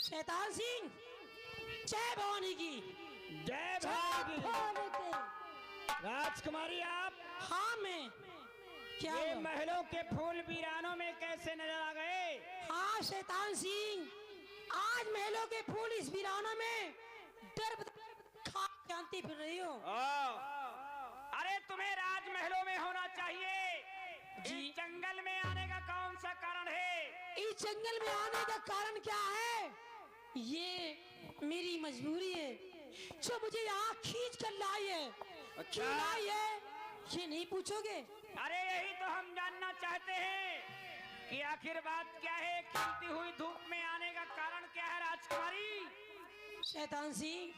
शैतान सिंह, जय भवानी की। जय भवानी की। राजकुमारी आप? हाँ मैं। क्या ये महलों के फूल वीरानों में कैसे नजर आ गए? हाँ शैतान सिंह, आज महलों के फूल इस वीरानों में डर शांति फिर रही हो। अरे तुम्हें राजमहलों में होना चाहिए। जी। इस जंगल में आने का कौन सा कारण है? इस जंगल में आने का कारण क्या है? ये मेरी मजबूरी है जो मुझे यहाँ खींच कर लाई है। क्यों लाई है ये नहीं पूछोगे? अरे यही तो हम जानना चाहते हैं कि आखिर बात क्या है। खिलती हुई धूप में आने का कारण क्या है राजकुमारी? शैतान सिंह,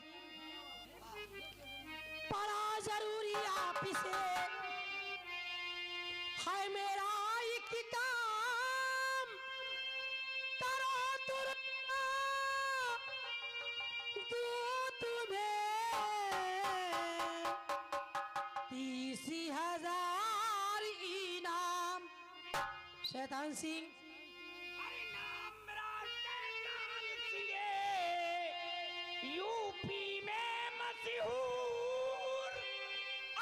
बड़ा जरूरी आप से है मेरा एक काम करो तुरंत, दो तुम्हें 30,000 इनाम। शैतान सिंह, अरे नाम मेरा शैतान सिंह है, यूपी में मशहूर।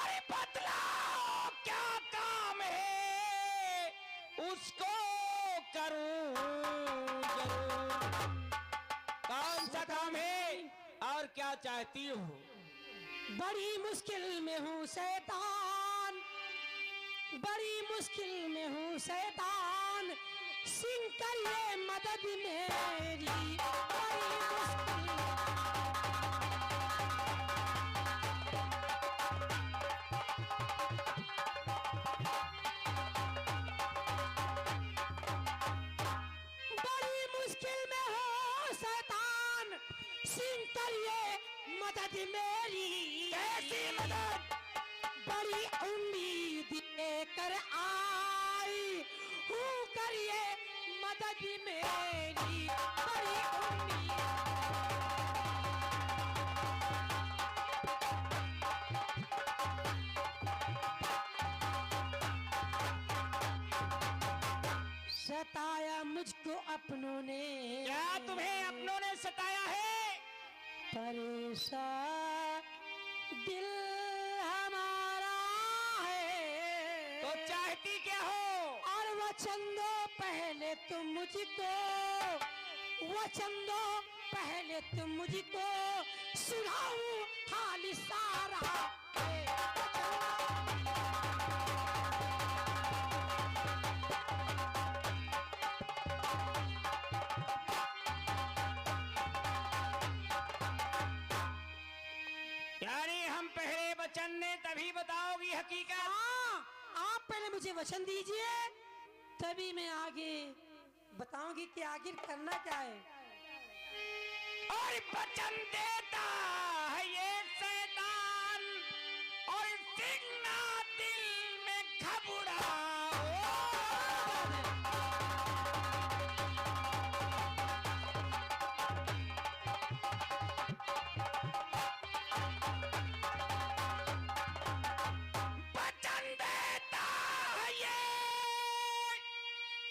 अरे बतलाओ क्या काम है, उसको करूं जरूर। कौन सा काम है और क्या चाहती हो? बड़ी मुश्किल में हूँ शैतान, बड़ी मुश्किल में हूँ शैतान, सिंह करिए मदद मेरी। बड़ी मुश्किल बड़ी मुश्किल में हो शैतान, सिंह करिए मदद मेरी। कैसी मदद? बड़ी उम्मीद लेकर आई हूँ, करिए मदद मेरी। बड़ी उम्मीद सताया मुझको अपनों ने। क्या तुम्हें अपनों ने सताया है? परेशान दिल हमारा है, तो चाहती क्या हो? और वचन दो पहले तुम मुझको, वचन दो पहले तुम मुझको, सुनाऊं हाल सारा। यानी हम पहले वचन ने तभी बताओगी हकीकत? हाँ, आप पहले मुझे वचन दीजिए, तभी मैं आगे बताऊंगी कि आखिर करना क्या है। और वचन देता है ये शैतान, और सिंह दिल में घबराओ। वचन देता है ये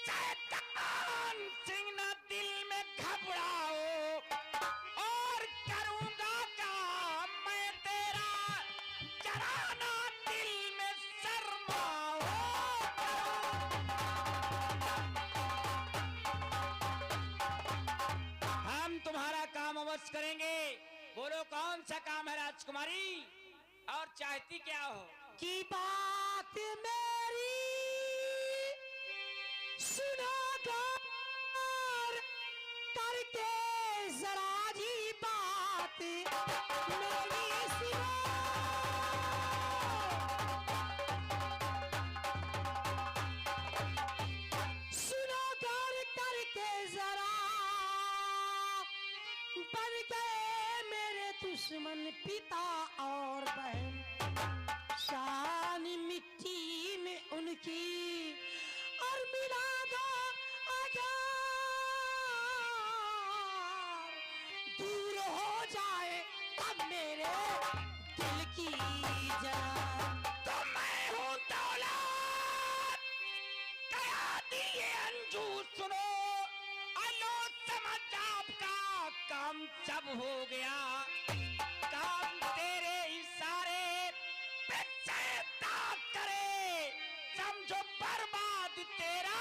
शैतान, सिंह दिल में घबराओ, और करूंगा काम मैं तेरा, जराना दिल में शर्माओ। हम तुम्हारा काम अवश्य करेंगे। बोलो कौन सा काम है राजकुमारी, और चाहती क्या हो? की बात मेरी सुनो गौर करके, जरा जी बात मेरी सुनो। सुनो गौर करके जरा, बन गए मेरे दुश्मन पिता और बहन, शान मिट्टी में उनकी, और मिला दो आजाद मेरे दिल की जान। तो मैं हूँ दौलत, कया दिए अंजू सुनो, अलो समझ आपका काम सब हो गया, काम तेरे इशारे पे चेता करे, समझो बर्बाद तेरा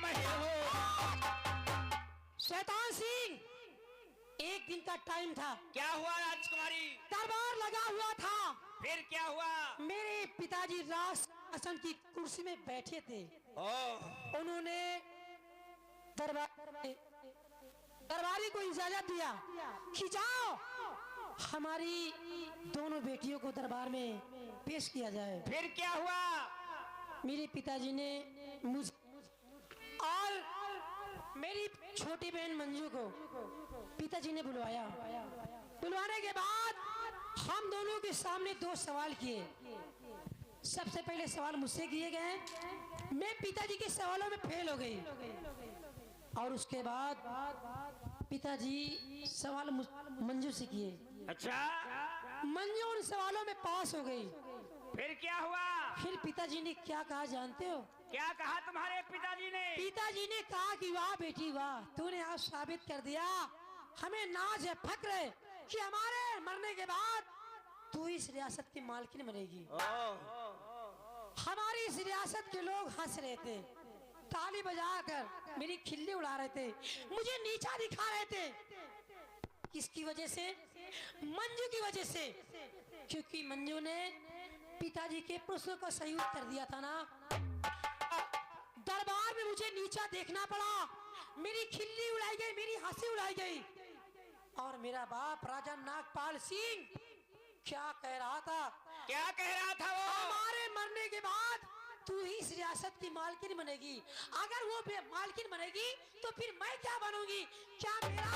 मैं हूँ। शैतान सिंह, एक दिन का टाइम था, क्या हुआ राजकुमारी? दरबार लगा हुआ था। फिर क्या हुआ? मेरे पिताजी राज सिंहासन की कुर्सी में बैठे थे। ओह, उन्होंने दरबारी को इजाजत दिया कि जाओ हमारी दोनों बेटियों को दरबार में पेश किया जाए। फिर क्या हुआ? मेरे पिताजी ने मुझ और मेरी छोटी बहन मंजू को पिताजी ने बुलवाया। बुलवाने के बाद हम दोनों के सामने दो सवाल किए। सबसे पहले सवाल मुझसे किए गए, मैं पिताजी के सवालों में फेल हो गई, और उसके बाद पिताजी सवाल मंजू से किए। अच्छा, मंजू उन सवालों में पास हो गई। फिर क्या हुआ? फिर पिताजी ने क्या कहा जानते हो? क्या कहा तुम्हारे पिताजी ने? पिताजी ने कहा कि वाह बेटी वाह, तूने आज साबित कर दिया, हमें नाज है, फक्र है कि हमारे मरने के बाद तू इस रियासत की मालकिन बनेगी। हमारी इस रियासत के लोग हंस रहे थे, ताली बजाकर मेरी खिल्ली उड़ा रहे थे, मुझे नीचा दिखा रहे थे। किसकी वजह से? मंजू की वजह से, क्योंकि मंजू ने पिताजी के प्रश्नों का सही उत्तर दिया था ना। दरबार में मुझे नीचा देखना पड़ा, मेरी खिल्ली उड़ाई गई, मेरी हंसी उड़ाई गई। और मेरा बाप राजा नागपाल सिंह क्या कह रहा था? क्या कह रहा था वो? हमारे मरने के बाद तू ही इस रियासत की मालकिन बनेगी। अगर वो मालकिन बनेगी तो फिर मैं क्या बनूंगी? क्या मेरा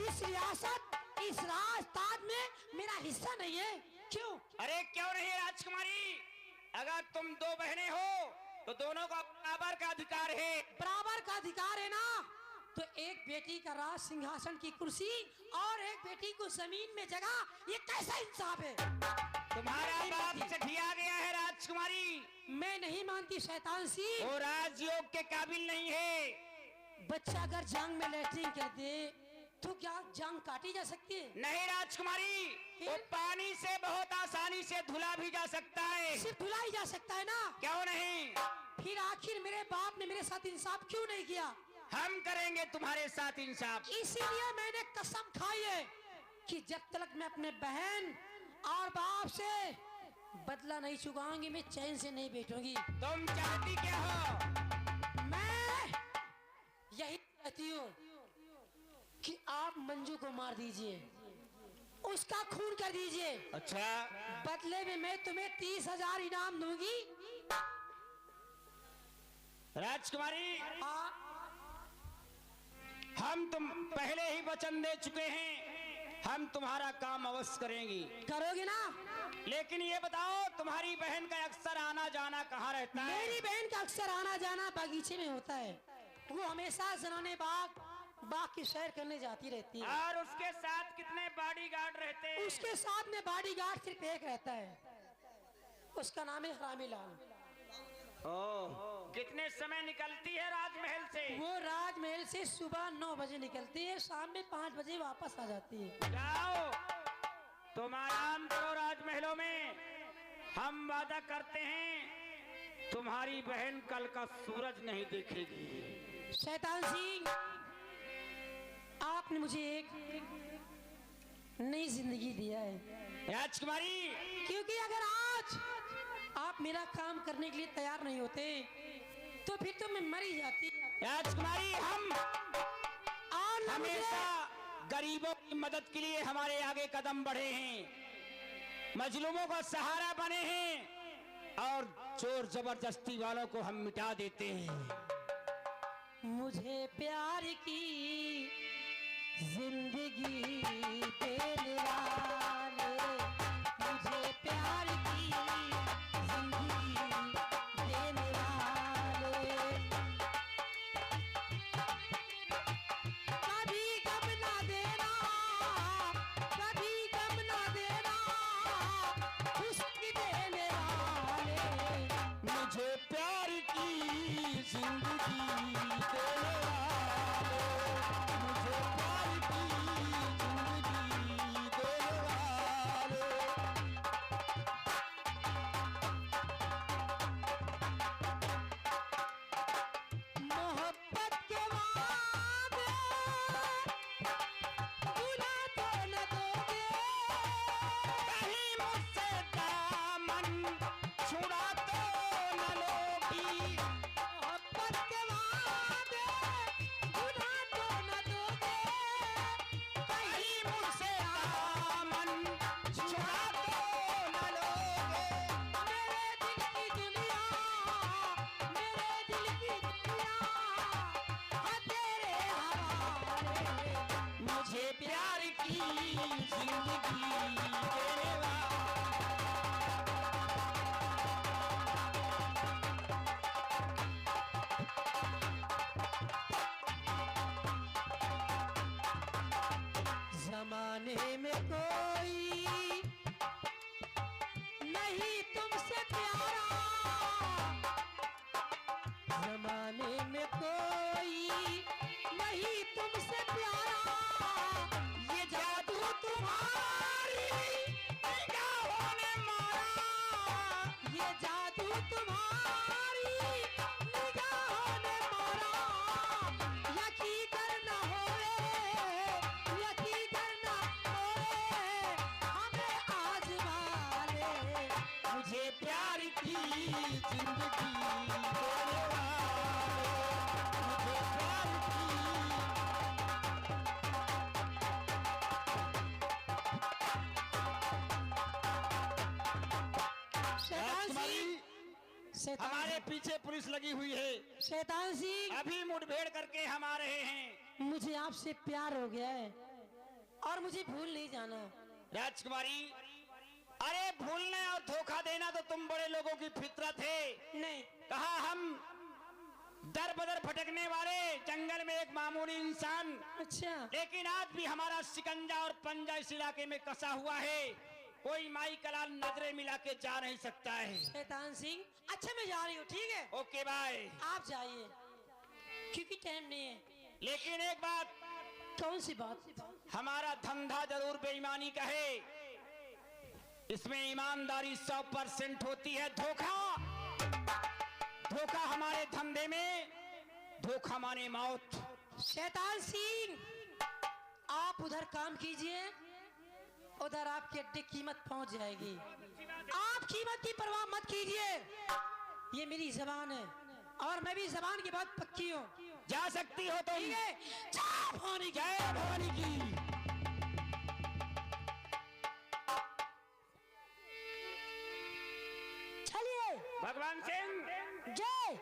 इस रियासत, इस राजताज में मेरा हिस्सा नहीं है? क्यों? अरे क्यों नहीं राजकुमारी, अगर तुम दो बहनें हो तो दोनों का बराबर का अधिकार है। बराबर का अधिकार है ना, तो एक बेटी का राज सिंहासन की कुर्सी और एक बेटी को जमीन में जगह, ये कैसा इंसाफ है? तुम्हारा बाप सठिया गया है राजकुमारी। मैं नहीं मानती शैतान सिंह। वो राजयोग के काबिल नहीं है। बच्चा अगर जांग में लैट्रिन कर दे तो क्या जांग काटी जा सकती है? नहीं राजकुमारी, वो पानी से बहुत आसानी से धुला भी जा सकता है। सिर्फ धुलाई जा सकता है ना? क्यों नहीं? फिर आखिर मेरे बाप ने मेरे साथ इंसाफ क्यों नहीं किया? हम करेंगे तुम्हारे साथ इंसाफ। इसीलिए मैंने कसम खाई है कि जब तक मैं अपने बहन और बाप से बदला नहीं चुकाऊंगी, मैं चैन से नहीं बैठूंगी। तुम चाहती क्या हो? मैं यही कहती हूँ कि आप मंजू को मार दीजिए, उसका खून कर दीजिए। अच्छा, बदले में मैं तुम्हें 30,000 इनाम दूंगी। राजकुमारी, हाँ, हम तुम पहले ही वचन दे चुके हैं, हम तुम्हारा काम अवश्य करेंगे। करोगे ना? लेकिन ये बताओ, तुम्हारी बहन का अक्सर आना जाना कहाँ रहता है? मेरी बहन का अक्सर आना जाना बगीचे में होता है। वो हमेशा जनाने बाग की सैर करने जाती रहती है। और उसके साथ कितने बॉडीगार्ड रहते हैं? उसके साथ में बॉडीगार्ड सिर्फ एक रहता है, उसका नाम है हरामी लाल। कितने समय निकलती है राजमहल से? वो राजमहल से सुबह 9 बजे निकलती है, शाम में 5 बजे वापस आ जाती है। जाओ, तुम आराम करो राजमहलों में। हम वादा करते हैं तुम्हारी बहन कल का सूरज नहीं देखेगी। शैतान सिंह, आपने मुझे एक नई जिंदगी दिया है राजकुमारी। क्योंकि अगर आज आप मेरा काम करने के लिए तैयार नहीं होते तो फिर तो मैं मर ही जाती। राजकुमारी, हम और हमेशा गरीबों की मदद के लिए हमारे आगे कदम बढ़े हैं, मजलूमों का सहारा बने हैं, और चोर जबरदस्ती वालों को हम मिटा देते हैं। मुझे प्यार की जिंदगी देने वाले, मुझे प्यार की जिंदगी देने वाले, कभी गम ना देना, कभी जिंदगी देने वाले, मुझे प्यार की जिंदगी देने वाले। मोहब्बत के वादे भुला तो न दोगे, कहीं मुझसे दामन छुड़ा तो न लोगी। मोहब्बत के वादे भुला तो न दोगे, कहीं मुझसे दामन छुड़ा तो न लोगे। मेरे दिल की दुनिया, मेरे दिल की दुनिया है तेरे हवाले। मुझे प्यार की जिंदगी देने वाला। जमाने में कोई नहीं तुमसे प्यारा, जमाने में कोई नहीं तुमसे प्यारा, ये जादू तुम्हारी निगाहों ने मारा, ये जादू तुम्हारी निगाहों ने मारा। यकीन करना होए, यकीन करना होए, हमें आजमा ले। मुझे प्यार की जिंदगी देने वाले, मुझे प्यार की। शैतान सिंह, शैतान हमारे पीछे पुलिस लगी हुई है, शैतान सिंह, अभी मुठभेड़ करके हम आ रहे हैं। मुझे आपसे प्यार हो गया है और मुझे भूल नहीं जाना। राजकुमारी, अरे भूलना और धोखा देना तो तुम बड़े लोगों की फितरत है। नहीं, कहा हम दर बदर भटकने वाले जंगल में एक मामूली इंसान, अच्छा, लेकिन आज भी हमारा शिकंजा और पंजा इस इलाके में कसा हुआ है। कोई माई कलाल नजरें मिला के जा नहीं सकता है। शैतान सिंह, अच्छा मैं जा रही हूँ, ठीक है? Okay bye. आप जाइए क्योंकि टाइम नहीं है। लेकिन एक बात, कौन सी बात? हमारा धंधा जरूर बेईमानी का है, इसमें ईमानदारी 100% होती है। धोखा हमारे धंधे में, धोखा माने मौत। शैतान सिंह, आप उधर काम कीजिए, उधर आपकी अड्डे कीमत पहुंच जाएगी। आप कीमत की परवाह मत कीजिए, ये मेरी जबान है और मैं भी जबान की बहुत पक्की हूँ। जा सकती हो तुम। ठीक है, जय भवानी की। जय भवानी की। चलिए, भगवान सिंह, जय।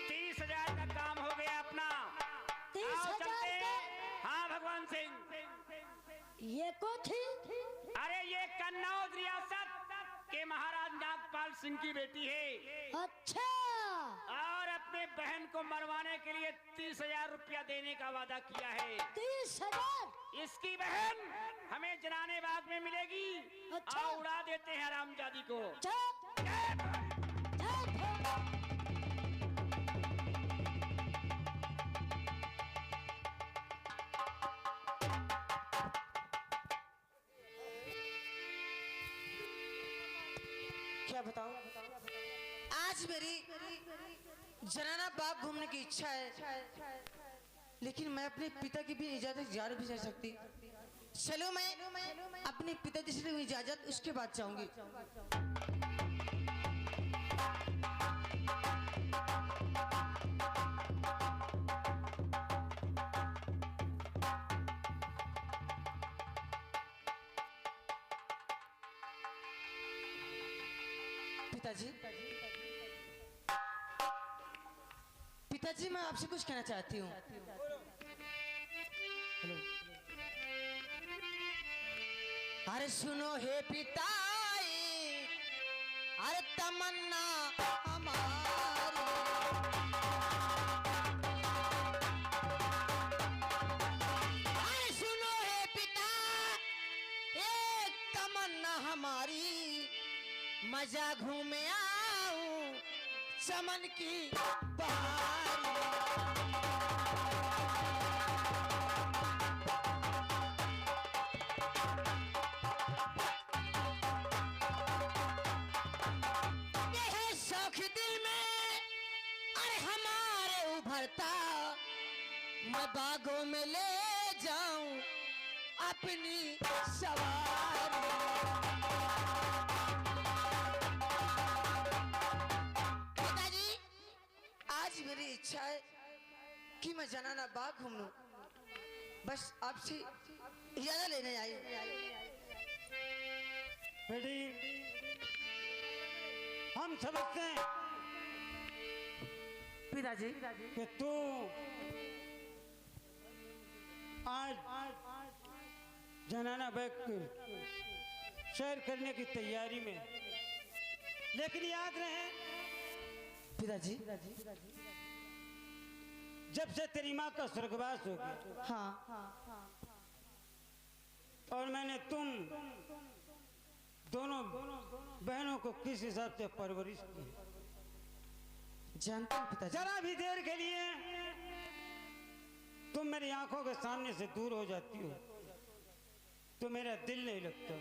30,000 का काम हो गया अपना। 30,000 आओ चलते हैं। का? हाँ भगवान सिंह, ये को थी? अरे ये कन्नौज रियासत के महाराज नागपाल सिंह की बेटी है अच्छा, और अपने बहन को मरवाने के लिए 30,000 रुपया देने का वादा किया है। 30,000? इसकी बहन हमें जनाने बाग में मिलेगी। अच्छा। आओ उड़ा देते हैं हरामजादी को। क्या बताऊं? आज मेरी जनाना बाग घूमने की इच्छा है, लेकिन मैं अपने पिता की भी इजाजत जा भी नहीं सकती। चलो मैं अपने पिताजी से लूं इजाजत, उसके बाद जाऊंगी। पिताजी, पिताजी मैं आपसे कुछ कहना चाहती हूँ। हेलो, अरे सुनो हे पिताई, अरे तमन्ना हमारी, अरे सुनो हे पिता, एक तमन्ना हमारी, मजा घूमे आऊं चमन की बहार। ये है शौक दिल में अरे हमारे उभरता, मैं बागों में ले जाऊं अपनी सवार। पिताजी, आज मेरी इच्छा है कि मैं जनाना बाग घूम लूं, बस आपसे इजाजत लेने आई। बेटी, हम समझते हैं पिताजी कि तू आज जनाना बैग शेयर करने की तैयारी में, लेकिन याद रहे पिताजी, जब से तेरी माँ का स्वर्गवास हो गया, हाँ और मैंने तुम दोनों बहनों को किस हिसाब से परवरिश की, जानते हैं पिताजी। जरा भी देर के लिए तुम मेरी आंखों के सामने से दूर हो जाती हो तो मेरा दिल नहीं लगता।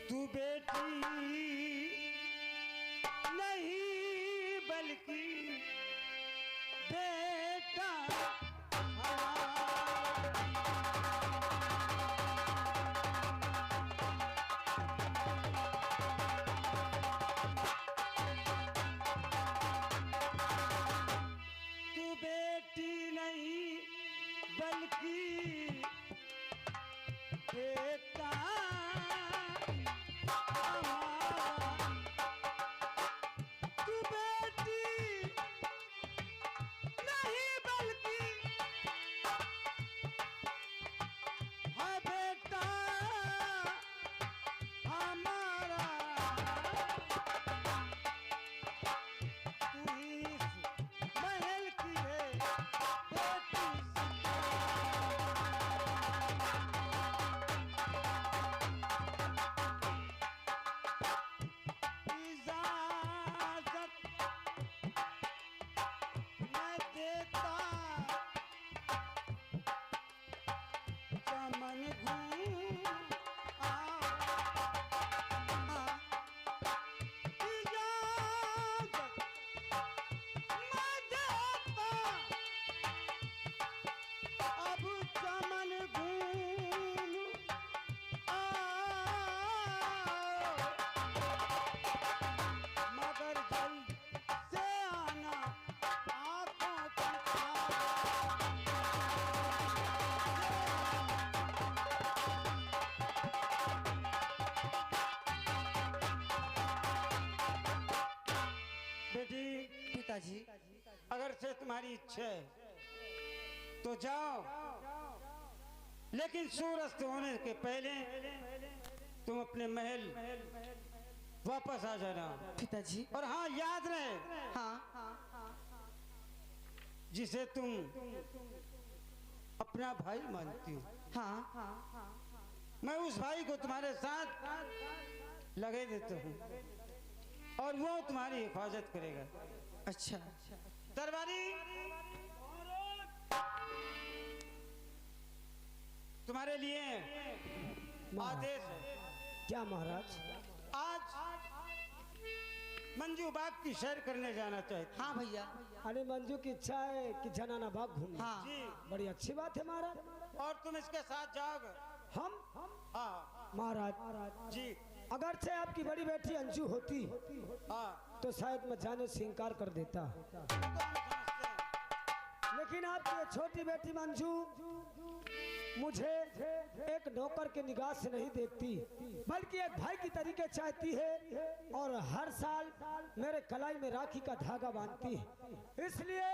तू बेटी नहीं बल्कि बेटा पिताजी, अगर से तुम्हारी इच्छा है तो जाओ, लेकिन सूर्यास्त होने के पहले तुम अपने महल वापस आ जाना। पिताजी, और हाँ, याद रहे, हाँ जिसे तुम अपना भाई मानती हो, हाँ मैं उस भाई को तुम्हारे साथ लगे देता हूँ और वो तुम्हारी हिफाजत करेगा। अच्छा दरबारी, तुम्हारे लिए आदेश है। क्या महाराज? आज मंजू बाग की सैर करने जाना चाहती। हाँ भैया, अरे मंजू की इच्छा है कि जनाना बाग घूमने। हाँ जी, बड़ी अच्छी बात है महाराज। और तुम इसके साथ जाओगे? हम हाँ महाराज जी, अगर से आपकी बड़ी बेटी अंजू होती हाँ, तो शायद मैं जाने से इनकार कर देता, तो हम समझते हैं। लेकिन आपकी ये छोटी बेटी मंजू मुझे एक नौकर के निगाह से नहीं देखती, बल्कि एक भाई की तरीके चाहती है और हर साल मेरे कलाई में राखी का धागा बांधती है। इसलिए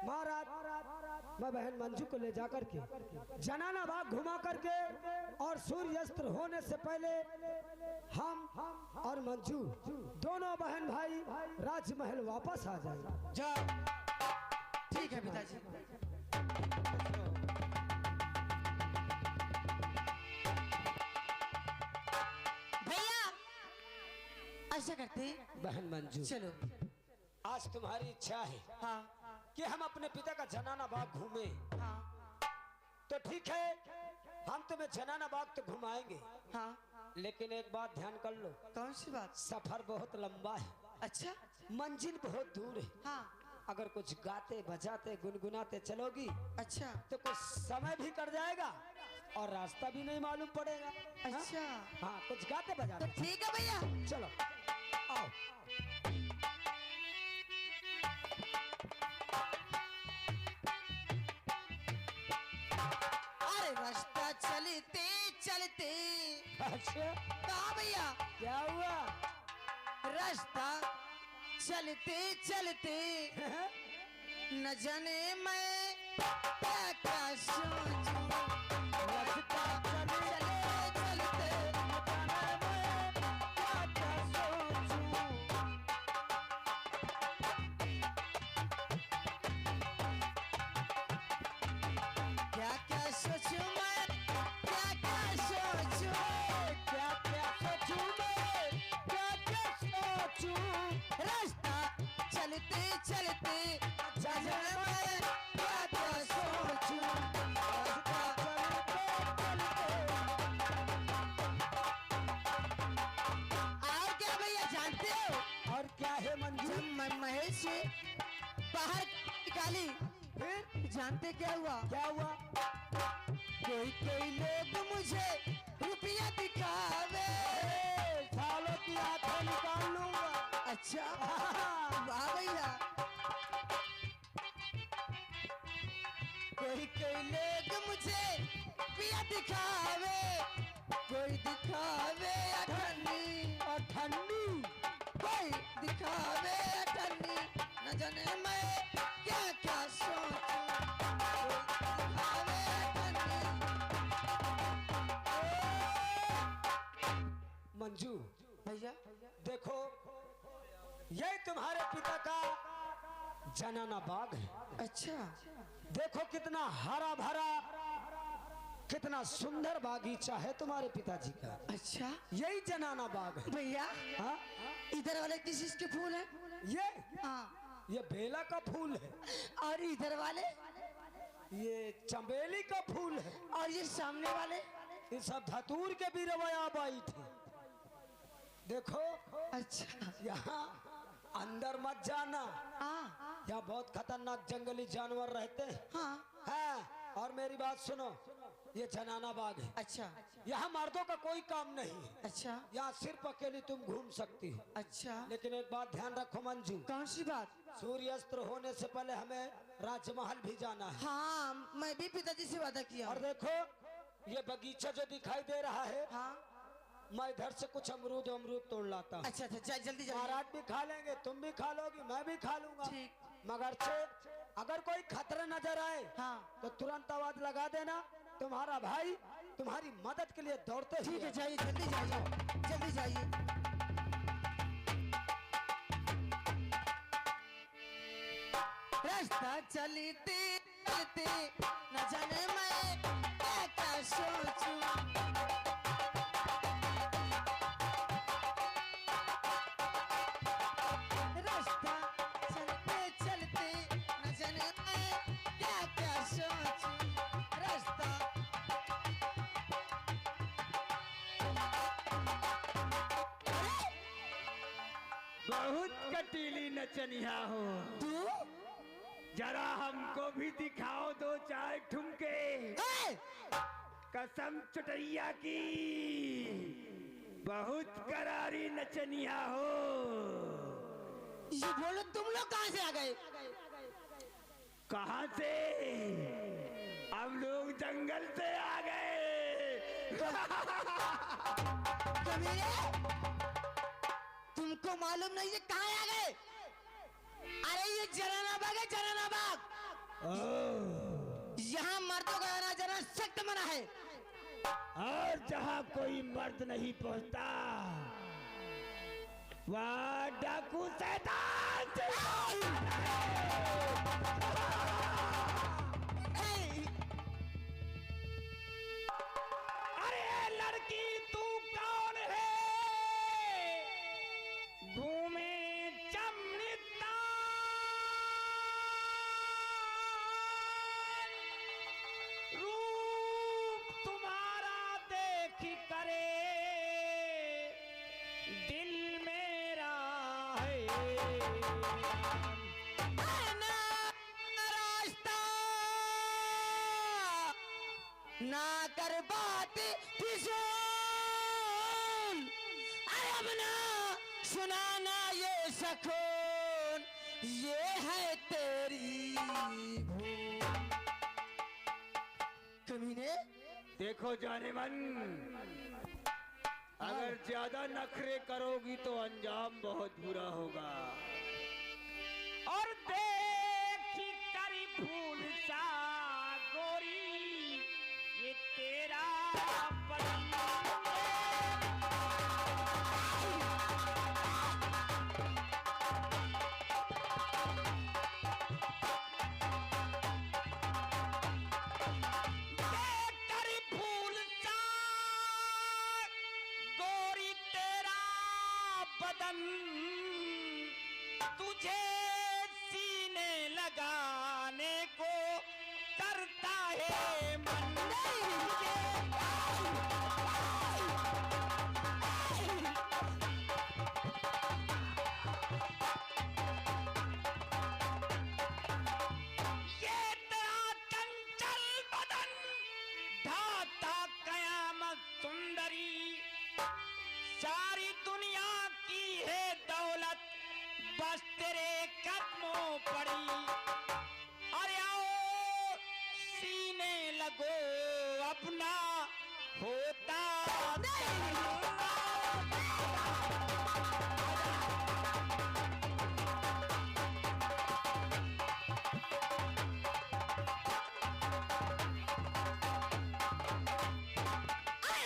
महाराज, मैं बहन मंजू को ले जाकर के जनाना बाग घुमा करके और सूर्यास्त होने से पहले हम और मंजू दोनों बहन भाई राजमहल वापस आ जाए। जाओ। ठीक है पिताजी। भैया ऐसा करते बहन मंजू, चलो। आज तुम्हारी इच्छा है हाँ कि हम अपने पिता का जनाना बाग घूमे, हाँ तो ठीक है, हम तुम्हें जनाना बाग तो घुमाएंगे, हाँ। लेकिन एक बात ध्यान कर लो, कौन सी बात? सफर बहुत लंबा है, अच्छा। मंजिल बहुत दूर है। हाँ अगर कुछ गाते बजाते गुनगुनाते चलोगी अच्छा तो कुछ समय भी कट जाएगा और रास्ता भी नहीं मालूम पड़ेगा। अच्छा। हाँ, कुछ गाते तो बजाते ठीक है भैया। चलो आओ। अरे रास्ता चलते चलते। अच्छा, कहा भैया? क्या हुआ? रास्ता चलते चलते न जाने मैं क्या क्या सोचूं। रास्ता चलते चलते क्या क्या सोचूं मैं, क्या क्या सोचूं, क्या क्या सोचूं मैं, क्या क्या सोचूं। रास्ता चलते चलते जाने मैं क्या क्या सोचूं। रास्ता और क्या भैया जानते हो? और क्या है मंजू? जब मैं महल से बाहर निकाली, फिर जानते क्या हुआ? क्या हुआ? कोई कोई लोग मुझे रुपया दिखावे। सालों की आंखें निकाल लूंगा। अच्छा वाह भैया। कोई कोई लोग मुझे रुपया दिखावे, कोई दिखावे अठन्नी, ठंडी कोई दिखावे अठन्नी। न जाने मैं क्या क्या सोचूं। कोई दिखावे अठन्नी। मंजू, भैया देखो, ये तुम्हारे पिता का जनाना बाग है। अच्छा। देखो कितना हरा भरा, कितना सुंदर बागीचा है तुम्हारे पिताजी का। अच्छा यही जनाना बाग है। भैया, हाँ, इधर वाले किस चीज के फूल है? ये हाँ। ये बेला का फूल है, और इधर वाले? ये चंबेली का फूल है, और ये सामने वाले? ये सब धतूर के भी रवैया बाई थे। देखो, अच्छा। यहाँ अंदर मत जाना, हाँ यहाँ बहुत खतरनाक जंगली जानवर रहते हैं। हाँ। हाँ, और मेरी बात सुनो, ये जनाना बाग है, अच्छा यहाँ मर्दों का कोई काम नहीं है, अच्छा यहाँ सिर्फ अकेली तुम घूम सकती हो। अच्छा। लेकिन एक बात ध्यान रखो मंजू, कौन सी बात? सूर्यास्त होने से पहले हमें राजमहल भी जाना है। हाँ, मैं भी पिताजी से वादा किया और हूँ। देखो, ये बगीचा जो दिखाई दे रहा है, हाँ। मैं इधर से कुछ अमरूद तोड़ लाता हूँ। अच्छा अच्छा, जल्दी जल्दी। महाराज भी खा लेंगे, तुम भी खा लोगी, मैं भी खा लूंगा। ठीक। मगर से अगर कोई खतरा नजर आए हाँ। तो तुरंत आवाज लगा देना, तुम्हारा भाई तुम्हारी मदद के लिए दौड़ते ठीक हुए। है, जाइए, जल्दी जाइए, जल्दी जाइए। रास्ता चलते चलते न जाने मैं क्या क्या सोचूं। रास्ता चलते चलते न जाने मैं क्या क्या सोचूं। रास्ता बहुत कटीली नचनिया हो, तू जरा हमको भी दिखाओ दो चार ठुमके। ए! कसम चुटैया की, बहुत करारी नचनिया हो। ये बोलो, तुम लोग कहाँ से आ गए? कहाँ से? हम लोग जंगल से आ गए। कमीने, तुमको मालूम नहीं है कहाँ आ गए? अरे ये जनाना बाग है, जनाना बाग। यहाँ मर्दों का आना जाना सख्त मना है। और जहाँ कोई मर्द नहीं पहुँचता, वहाँ डाकू शैतान से ए! अरे लड़की तू कौन है? ना रास्ता ना कर बात फिजूल, अरे अब ना सुनाना ये सकून, ये है तेरी भूल। कमीने देखो जाने मन, अगर ज्यादा नखरे करोगी तो अंजाम बहुत बुरा होगा। और देखी करी फूल सा गोरी, ये तेरा बदन तुझे सीने लगाने को करता है मन। ये तेरा चंचल बदन ढाता कयामत सुंदरी, सारी दुनिया की है दौलत बस तेरे कदमों पड़ी। अरे आओ सीने लगो अपना होता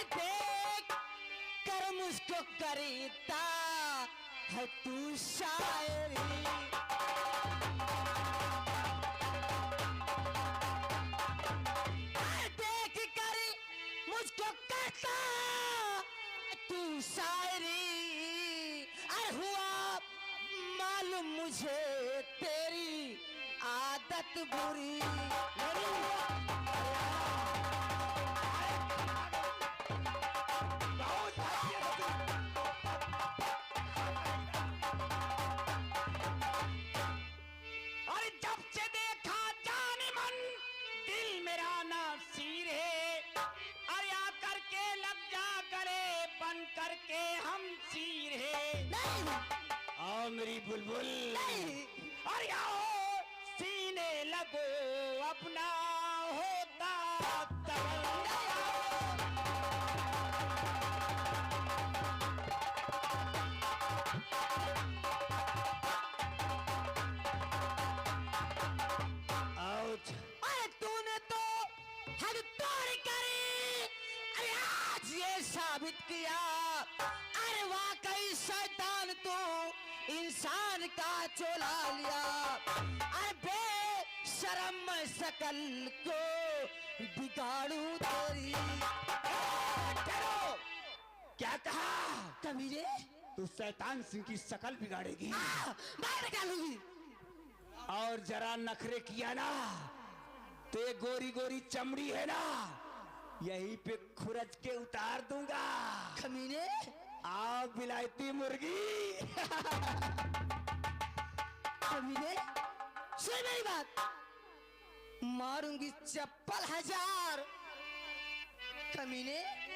देख कर मुझको करता है तू शायरी, देख कर मुझको करता तू शायरी। अरे हुआ मालूम मुझे तेरी आदत बुरी। अरे जब से देखा जाने मन, दिल मेरा नासिर है। अरे आकर के लग जा गले, बन करके हम सिर है। आओ मेरी बुलबुल, अरे आओ सीने लगो अपना होता अरे तूने तो हद तोड़ करी, अरे आज ये साबित किया, अरे वाकई शैतान तू इंसान का चोला लिया। अरे बेशरम मैं शकल को बिगाड़ू तेरी। क्या कहा कमीने? तू शैतान सिंह की शकल बिगाड़ेगी? बाहर निकालूंगी। और जरा नखरे किया ना तो ये गोरी गोरी चमड़ी है ना, यहीं पे खुरच के उतार दूंगा। कमीने आओ बिलायती मुर्गी। कमीने सुन मेरी बात, मारूंगी चप्पल 1000। कमीने